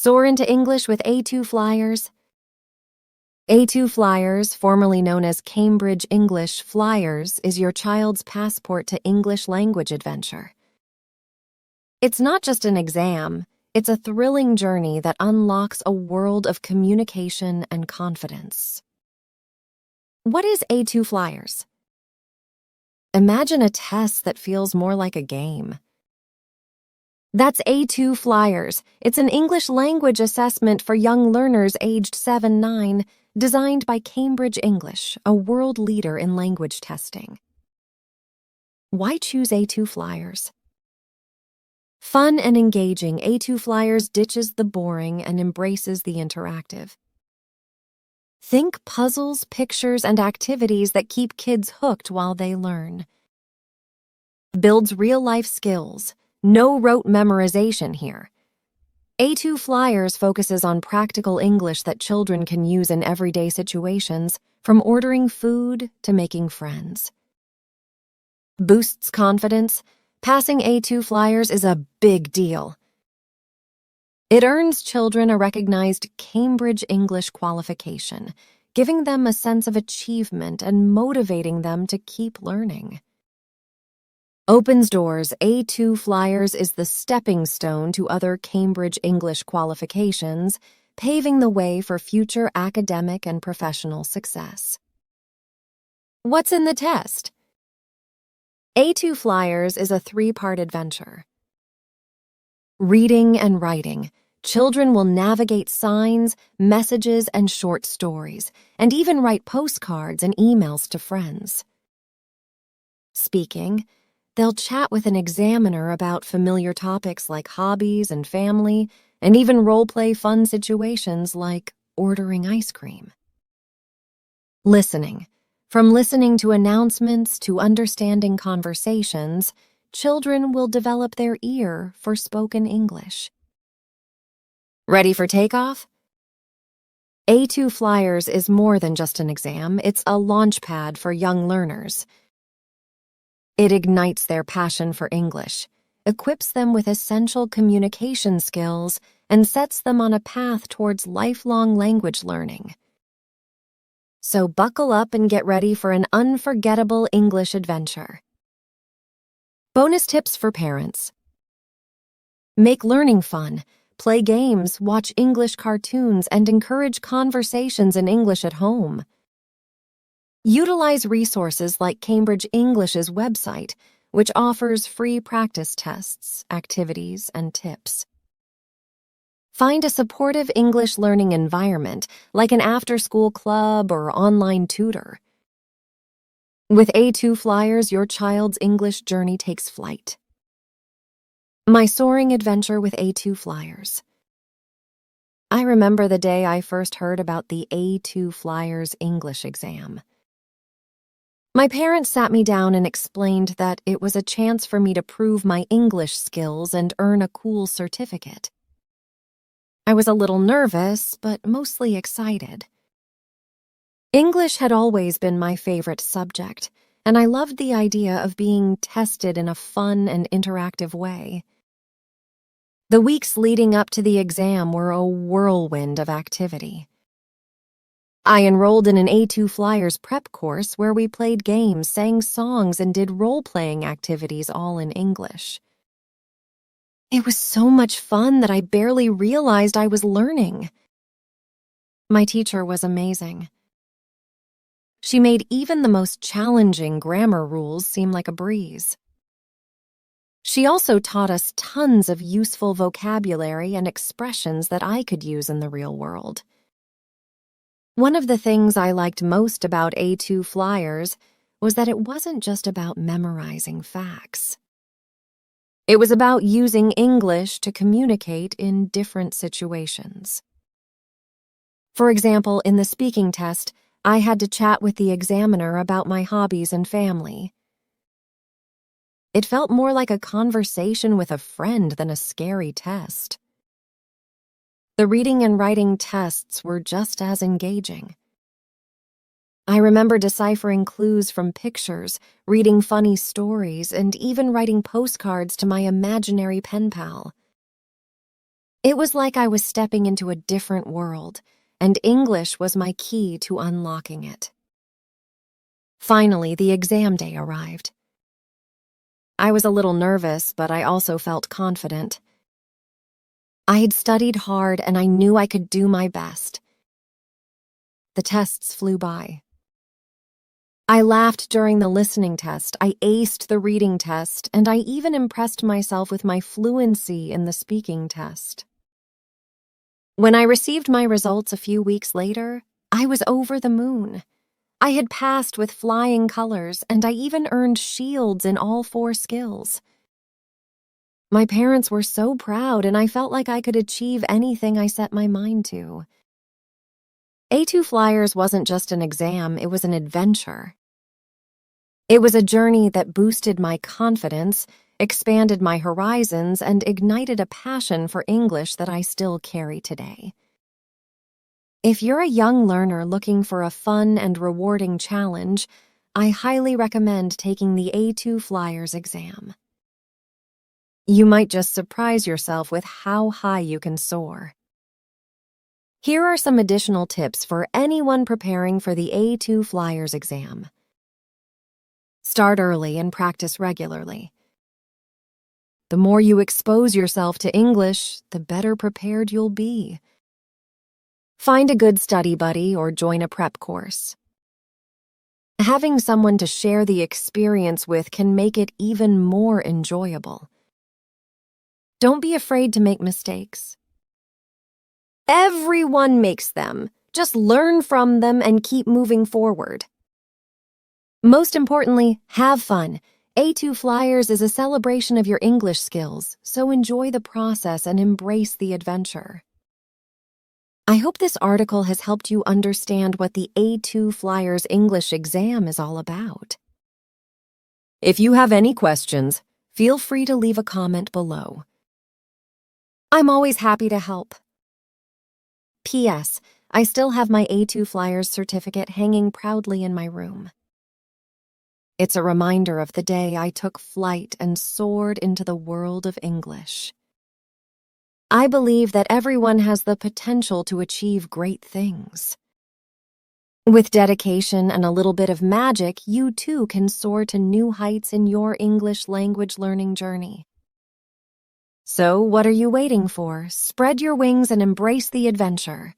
Soar into English with A2 Flyers. A2 Flyers, formerly known as Cambridge English Flyers, is your child's passport to English language adventure. It's not just an exam, it's a thrilling journey that unlocks a world of communication and confidence. What is A2 Flyers? Imagine a test that feels more like a game. That's A2 Flyers. It's an English language assessment for young learners aged 7-9, designed by Cambridge English, a world leader in language testing. Why choose A2 Flyers? Fun and engaging, A2 Flyers ditches the boring and embraces the interactive. Think puzzles, pictures, and activities that keep kids hooked while they learn. Builds real-life skills. No rote memorization here. A2 Flyers focuses on practical English that children can use in everyday situations, from ordering food to making friends. Boosts confidence. Passing A2 Flyers is a big deal. It earns children a recognized Cambridge English qualification, giving them a sense of achievement and motivating them to keep learning. Opens doors. A2 Flyers is the stepping stone to other Cambridge English qualifications, paving the way for future academic and professional success. What's in the test? A2 Flyers is a 3-part adventure. Reading and writing. Children will navigate signs, messages, and short stories, and even write postcards and emails to friends. Speaking. They'll chat with an examiner about familiar topics like hobbies and family, and even role-play fun situations like ordering ice cream. Listening. From listening to announcements to understanding conversations, children will develop their ear for spoken English. Ready for takeoff? A2 Flyers is more than just an exam, it's a launchpad for young learners. It ignites their passion for English, equips them with essential communication skills, and sets them on a path towards lifelong language learning. So buckle up and get ready for an unforgettable English adventure. Bonus tips for parents. Make learning fun. Play games, watch English cartoons, and encourage conversations in English at home. Utilize resources like Cambridge English's website, which offers free practice tests, activities, and tips. Find a supportive English learning environment, like an after-school club or online tutor. With A2 Flyers, your child's English journey takes flight. My soaring adventure with A2 Flyers. I remember the day I first heard about the A2 Flyers English exam. My parents sat me down and explained that it was a chance for me to prove my English skills and earn a cool certificate. I was a little nervous, but mostly excited. English had always been my favorite subject, and I loved the idea of being tested in a fun and interactive way. The weeks leading up to the exam were a whirlwind of activity. I enrolled in an A2 Flyers prep course where we played games, sang songs, and did role-playing activities all in English. It was so much fun that I barely realized I was learning. My teacher was amazing. She made even the most challenging grammar rules seem like a breeze. She also taught us tons of useful vocabulary and expressions that I could use in the real world. One of the things I liked most about A2 Flyers was that it wasn't just about memorizing facts. It was about using English to communicate in different situations. For example, in the speaking test, I had to chat with the examiner about my hobbies and family. It felt more like a conversation with a friend than a scary test. The reading and writing tests were just as engaging. I remember deciphering clues from pictures, reading funny stories, and even writing postcards to my imaginary pen pal. It was like I was stepping into a different world, and English was my key to unlocking it. Finally, the exam day arrived. I was a little nervous, but I also felt confident. I had studied hard, and I knew I could do my best. The tests flew by. I laughed during the listening test, I aced the reading test, and I even impressed myself with my fluency in the speaking test. When I received my results a few weeks later, I was over the moon. I had passed with flying colors, and I even earned shields in all 4 skills. My parents were so proud, and I felt like I could achieve anything I set my mind to. A2 Flyers wasn't just an exam, it was an adventure. It was a journey that boosted my confidence, expanded my horizons, and ignited a passion for English that I still carry today. If you're a young learner looking for a fun and rewarding challenge, I highly recommend taking the A2 Flyers exam. You might just surprise yourself with how high you can soar. Here are some additional tips for anyone preparing for the A2 Flyers exam. Start early and practice regularly. The more you expose yourself to English, the better prepared you'll be. Find a good study buddy or join a prep course. Having someone to share the experience with can make it even more enjoyable. Don't be afraid to make mistakes. Everyone makes them. Just learn from them and keep moving forward. Most importantly, have fun. A2 Flyers is a celebration of your English skills, so enjoy the process and embrace the adventure. I hope this article has helped you understand what the A2 Flyers English exam is all about. If you have any questions, feel free to leave a comment below. I'm always happy to help. P.S. I still have my A2 Flyers certificate hanging proudly in my room. It's a reminder of the day I took flight and soared into the world of English. I believe that everyone has the potential to achieve great things. With dedication and a little bit of magic, you too can soar to new heights in your English language learning journey. So, what are you waiting for? Spread your wings and embrace the adventure.